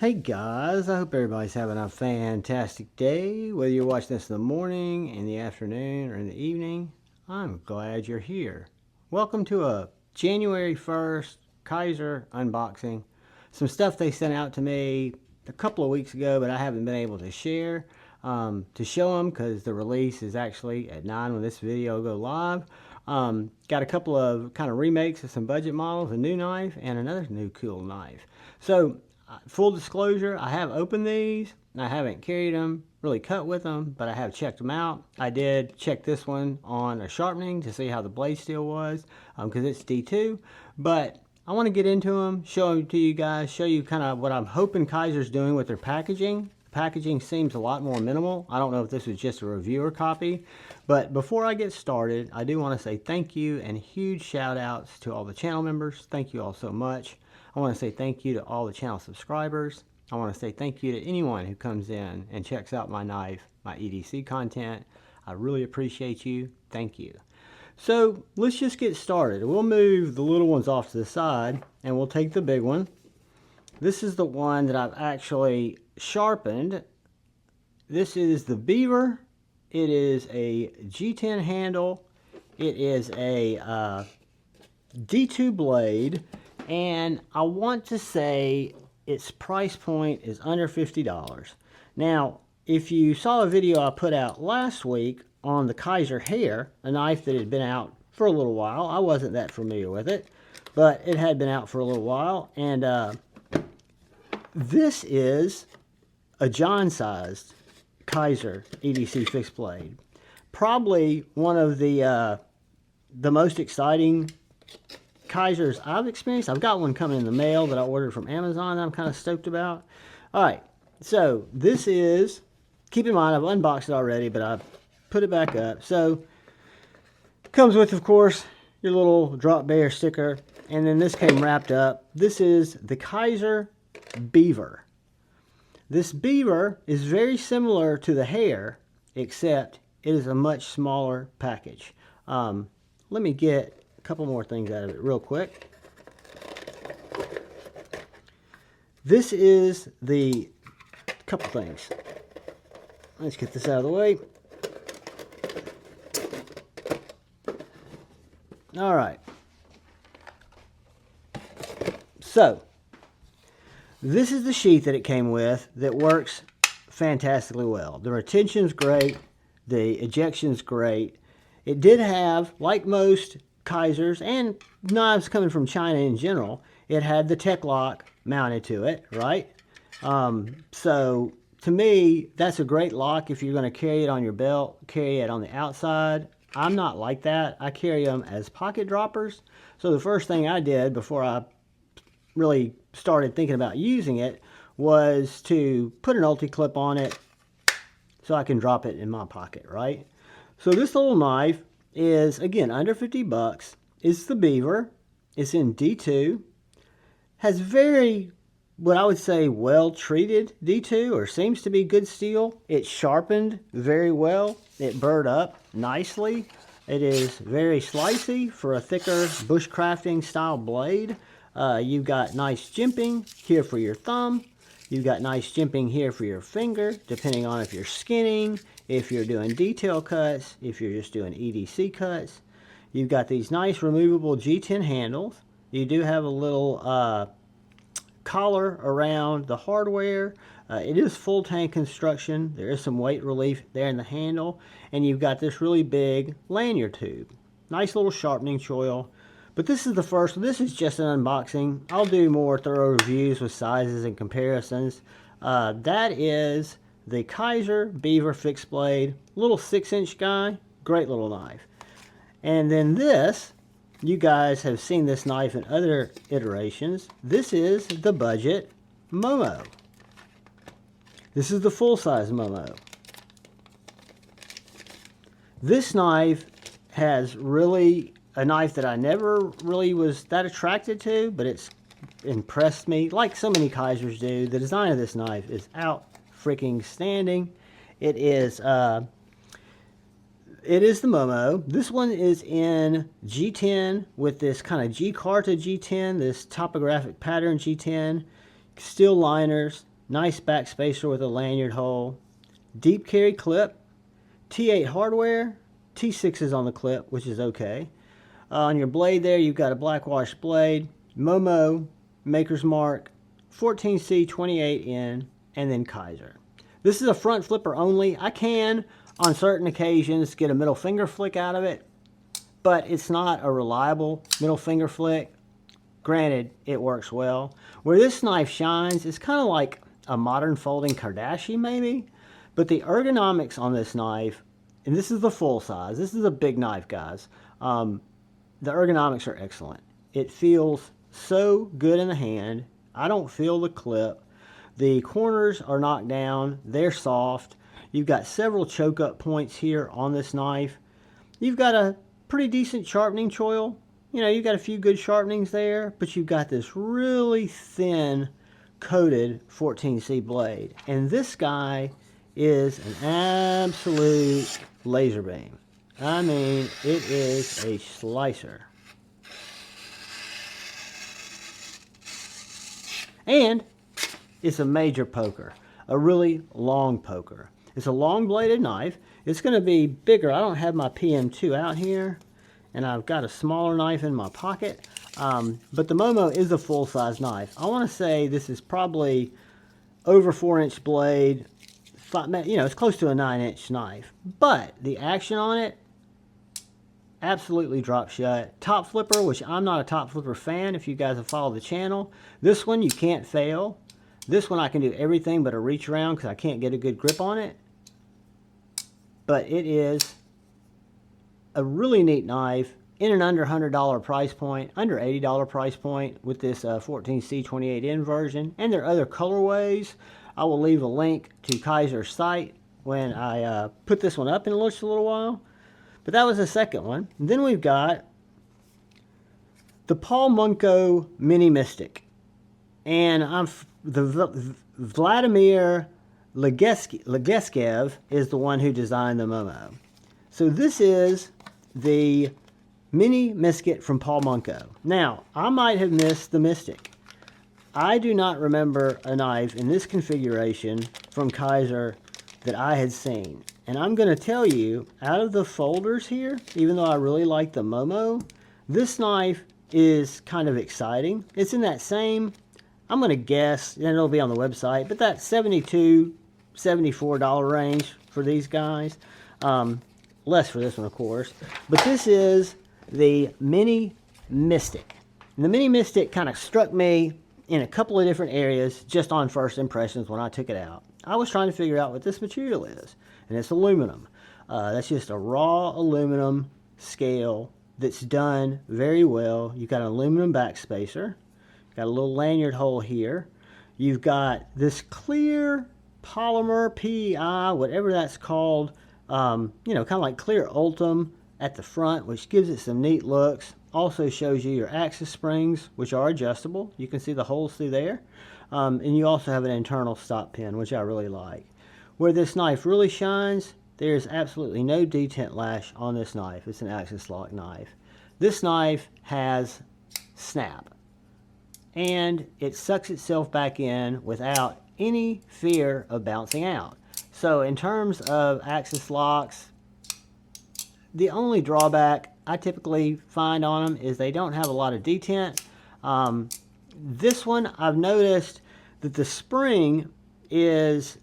Hey guys, I hope everybody's having a fantastic day. Whether you're watching this in the morning, in the afternoon, or in the evening, I'm glad you're here. Welcome to a January 1st Kizer unboxing. Some stuff they sent out to me a couple of weeks ago, but I haven't been able to share to show them because the release is actually at 9 when this video will go live. Got a couple of kind of remakes of some budget models, a new knife, and another new cool knife. So full disclosure, I have opened these. I haven't carried them, really cut with them, but I have checked them out. I did check this one on a sharpening to see how the blade steel was, because it's D2. But I want to get into them, show them to you guys, show you kind of what I'm hoping Kizer's doing with their packaging. The packaging seems a lot more minimal. I don't know if this was just a reviewer copy, but before I get started, I do want to say thank you and huge shout outs to all the channel members. Thank you all so much. I want to say thank you to all the channel subscribers. I want to say thank you to anyone who comes in and checks out my knife, my EDC content. I really appreciate you. Thank you. So let's just get started. We'll move the little ones off to the side and we'll take the big one. This is the one that I've actually sharpened. This is the Beaver. It is a G10 handle. It is a D2 blade. And I want to say its price point is under $50. Now, if you saw a video I put out last week on the Kizer Hair, a knife that had been out for a little while, I wasn't that familiar with it, but it had been out for a little while. And this is a John-sized Kizer EDC fixed blade. Probably one of the most exciting Kizers I've experienced. I've got one coming in the mail that I ordered from Amazon that I'm kind of stoked about. All right, so this is, keep in mind I've unboxed it already, but I've put it back up. So comes with, of course, your little drop bear sticker, and then this came wrapped up. This is the Kizer Beaver. This Beaver is very similar to the Hair, except it is a much smaller package. Let me get a couple more things out of it real quick. This is the couple things. Let's get this out of the way. All right. So, this is the sheath that it came with that works fantastically well. The retention's great. The ejection's great. It did have, like most Kizers and knives coming from China in general, it had the Tech Lock mounted to it, right? So to me, that's a great lock if you're going to carry it on your belt, carry it on the outside. I'm not like that. I carry them as pocket droppers. So the first thing I did before I really started thinking about using it was to put an ulti clip on it so I can drop it in my pocket, right? So this little knife is, again, under 50 bucks. It's the Beaver. It's in D2. Has very, what I would say, well-treated D2, or seems to be good steel. It's sharpened very well. It burred up nicely. It is very slicey for a thicker bushcrafting style blade. You've got nice jimping here for your thumb. You've got nice jimping here for your finger, depending on if you're skinning, if you're doing detail cuts, if you're just doing EDC cuts. You've got these nice removable G10 handles. You do have a little collar around the hardware. It is full tank construction. There is some weight relief there in the handle. And you've got this really big lanyard tube. Nice little sharpening choil. But this is the first one. This is just an unboxing. I'll do more thorough reviews with sizes and comparisons. That is the Kizer Beaver fixed blade. Little 6-inch guy. Great little knife. And then this, you guys have seen this knife in other iterations. This is the budget Momo. This is the full-size Momo. This knife has really a knife that I never really was that attracted to, but it's impressed me, like so many Kizers do. The design of this knife is out freaking standing. It is the Momo. This one is in G10 with this kind of G-Carta G10, this topographic pattern G10, steel liners, Nice back spacer with a lanyard hole. Deep carry clip. T8 hardware. T6 is on the clip, which is okay. On your blade there, you've got a black wash blade. Momo, Maker's Mark, 14C 28N, and then Kizer. This is a front flipper only. I can, on certain occasions, get a middle finger flick out of it, but it's not a reliable middle finger flick. Granted, it works well. Where this knife shines, it's kind of like a modern folding Kardashian maybe, but the ergonomics on this knife, and this is the full size, this is a big knife, guys. The ergonomics are excellent. It feels so good in the hand. I don't feel the clip. The corners are knocked down. They're soft. You've got several choke up points here on this knife. You've got a pretty decent sharpening choil. You know, you've got a few good sharpenings there, but you've got this really thin coated 14C blade. And this guy is an absolute laser beam. I mean, it is a slicer. And it's a major poker, a really long poker. It's a long bladed knife. It's going to be bigger. I don't have my PM2 out here, and I've got a smaller knife in my pocket. But the Momo is a full-size knife. I want to say this is probably over 4-inch blade. You know, it's close to a 9-inch knife. But the action on it, absolutely drop shut. Top flipper, which I'm not a top flipper fan if you guys have followed the channel. This one you can't fail. This one I can do everything but a reach around because I can't get a good grip on it. But it is a really neat knife in an under $100 price point, under $80 price point with this 14C 28N version. And there are other colorways. I will leave a link to Kizer's site when I put this one up in just a little while. But that was the second one. And then we've got the Paul Munko Mini Mystic. And Vladimir Legeskev is the one who designed the Momo. So this is the Mini Mystic from Paul Munko. Now, I might have missed the Mystic. I do not remember a knife in this configuration from Kizer that I had seen. And I'm going to tell you, out of the folders here, even though I really like the Momo, this knife is kind of exciting. It's in that same, I'm going to guess, and it'll be on the website, but that $72, $74 range for these guys. Less for this one, of course. But this is the Mini Mystic. And the Mini Mystic kind of struck me in a couple of different areas just on first impressions when I took it out. I was trying to figure out what this material is, and it's aluminum. That's just a raw aluminum scale that's done very well. You've got an aluminum back spacer. You've got a little lanyard hole here. You've got this clear polymer, PEI, whatever that's called, you know, kind of like clear Ultem at the front, which gives it some neat looks. Also shows you your axis springs, which are adjustable. You can see the holes through there. And you also have an internal stop pin, which I really like. Where this knife really shines, there's absolutely no detent lash on this knife. It's an axis lock knife. This knife has snap, and it sucks itself back in without any fear of bouncing out. So in terms of axis locks, the only drawback I typically find on them is they don't have a lot of detent. This one, I've noticed that the spring is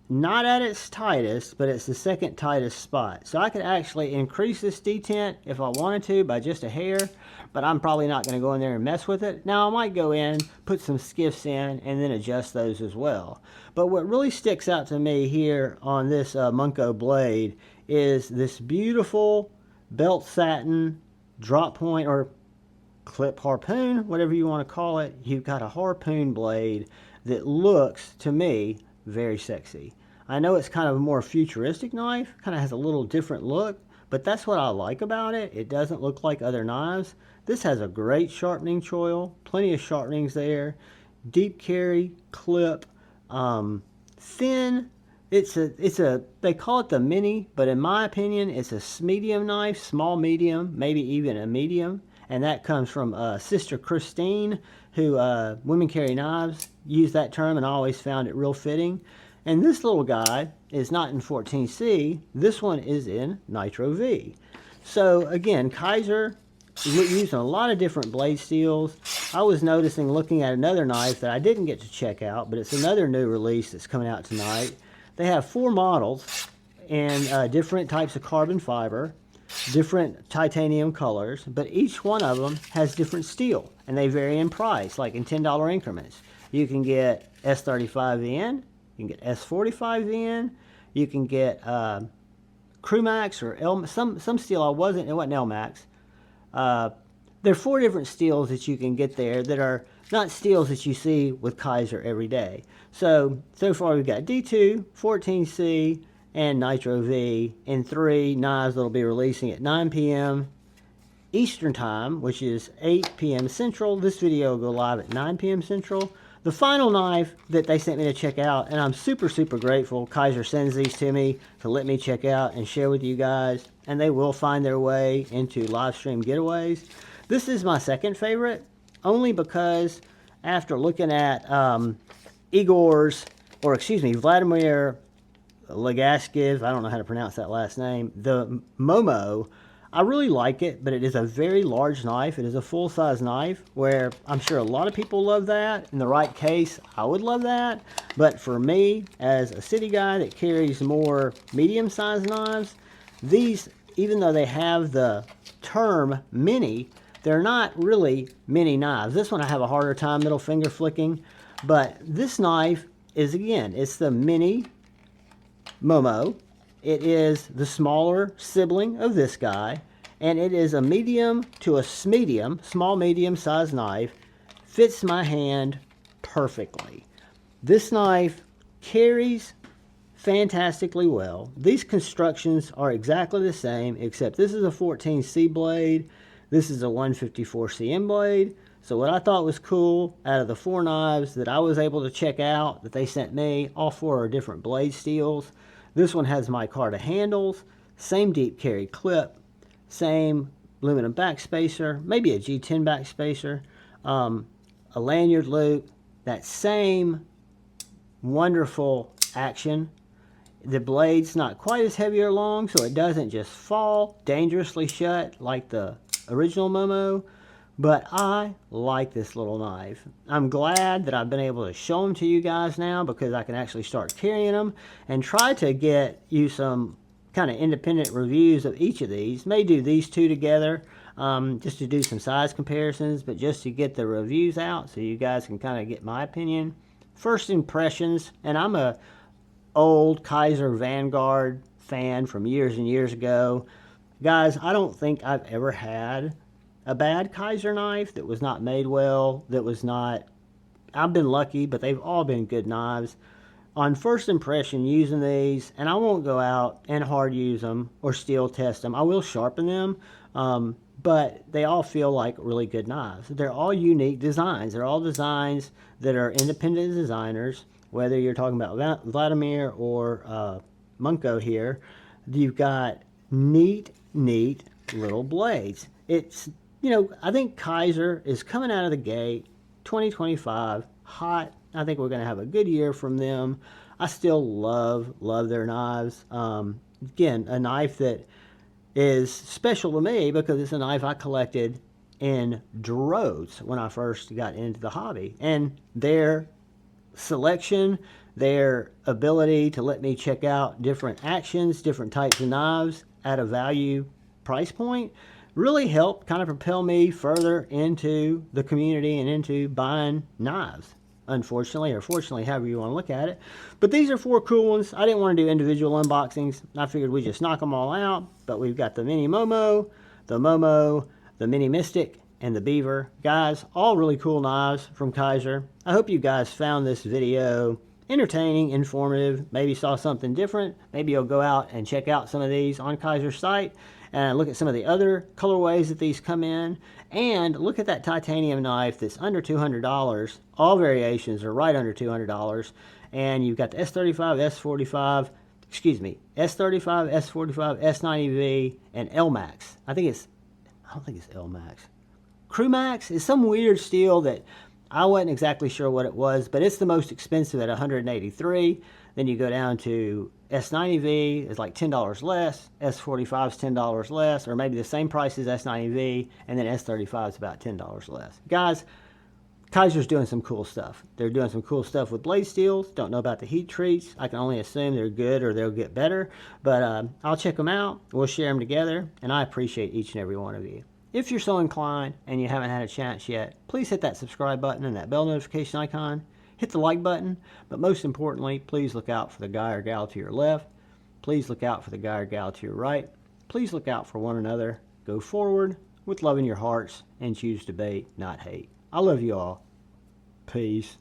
not at its tightest, but it's the second tightest spot. So I could actually increase this detent if I wanted to by just a hair, but I'm probably not going to go in there and mess with it. Now I might go in, put some skiffs in, and then adjust those as well. But what really sticks out to me here on this Munko blade is this beautiful belt satin drop point or clip harpoon, whatever you want to call it. You've got a harpoon blade that looks, to me, very sexy. I know it's kind of a more futuristic knife, kind of has a little different look, but that's what I like about it. It doesn't look like other knives. This has a great sharpening choil, plenty of sharpenings there, deep carry, clip, thin. They call it the mini, but in my opinion, it's a medium knife, small medium, maybe even a medium. and that comes from Sister Christine, who Women Carry Knives used that term, and I always found it real fitting. And this little guy is not in 14C. This one is in Nitro V. So again, Kizer using a lot of different blade steels. I was noticing, looking at another knife that I didn't get to check out, but it's another new release that's coming out tonight. They have 4 models in different types of carbon fiber, different titanium colors, but each one of them has different steel, and they vary in price, like in $10 increments. You can get S35VN, you can get S45VN, you can get Crewmax or some steel it wasn't LMAX. There are 4 different steels that you can get there that are not steels that you see with Kizer every day. So far we've got D2, 14C, and Nitro V, and 3 knives that will be releasing at 9 p.m. Eastern Time, which is 8 p.m. Central. This video will go live at 9 p.m. Central. The final knife that they sent me to check out, and I'm super, super grateful Kizer sends these to me to let me check out and share with you guys, and they will find their way into live stream getaways. This is my second favorite, only because after looking at Vladimir Legaskev, I don't know how to pronounce that last name, the Momo, I really like it, but it is a very large knife. It is a full-size knife, where I'm sure a lot of people love that. In the right case, I would love that. But for me, as a city guy that carries more medium-sized knives, these, even though they have the term mini, they're not really mini knives. This one I have a harder time middle finger flicking, but this knife is, again, it's the mini Momo. It is the smaller sibling of this guy, and it is a medium to a small medium sized knife. Fits my hand perfectly. This knife carries fantastically well. These constructions are exactly the same, except this is a 14C blade, this is a 154CM blade. So what I thought was cool, out of the 4 knives that I was able to check out that they sent me, all 4 are different blade steels. This one has micarta handles, same deep carry clip, same aluminum backspacer, maybe a G10 backspacer, a lanyard loop, that same wonderful action. The blade's not quite as heavy or long, so it doesn't just fall dangerously shut like the original Momo, but I like this little knife. I'm glad that I've been able to show them to you guys now, because I can actually start carrying them and try to get you some kind of independent reviews of each of these. May do these 2 together just to do some size comparisons, but just to get the reviews out so you guys can kind of get my opinion. First impressions, and I'm a old Kizer Vanguard fan from years and years ago. Guys, I don't think I've ever had a bad Kizer knife that was not made well, that was not... I've been lucky, but they've all been good knives. On first impression using these, and I won't go out and hard use them or steel test them. I will sharpen them, but they all feel like really good knives. They're all unique designs. They're all designs that are independent designers, whether you're talking about Vladimir or Munko here. You've got neat little blades. It's, you know, I think Kizer is coming out of the gate 2025 hot. I think we're going to have a good year from them. I still love their knives. Again, a knife that is special to me because it's a knife I collected in droves when I first got into the hobby. And their selection, their ability to let me check out different actions, different types of knives at a value price point, really helped kind of propel me further into the community and into buying knives, unfortunately, or fortunately, however you want to look at it. But these are 4 cool ones. I didn't want to do individual unboxings. I figured we'd just knock them all out. But we've got the Mini Momo, the Mini Mystic, and the Beaver. Guys, all really cool knives from Kizer. I hope you guys found this video entertaining, informative, maybe saw something different. Maybe you'll go out and check out some of these on Kizer's site and look at some of the other colorways that these come in, and look at that titanium knife that's under $200. All variations are right under $200, and you've got the S35, S45, S45, S45, S90V, and LMAX. I don't think it's LMAX. Crewmax is some weird steel that I wasn't exactly sure what it was, but it's the most expensive at $183. Then you go down to S90V, it's like $10 less. S45 is $10 less, or maybe the same price as S90V, and then S35 is about $10 less. Guys, Kizer's doing some cool stuff. They're doing some cool stuff with blade steels. Don't know about the heat treats. I can only assume they're good or they'll get better. But I'll check them out. We'll share them together. And I appreciate each and every one of you. If you're so inclined and you haven't had a chance yet, please hit that subscribe button and that bell notification icon. Hit the like button. But most importantly, please look out for the guy or gal to your left. Please look out for the guy or gal to your right. Please look out for one another. Go forward with love in your hearts and choose debate, not hate. I love you all. Peace.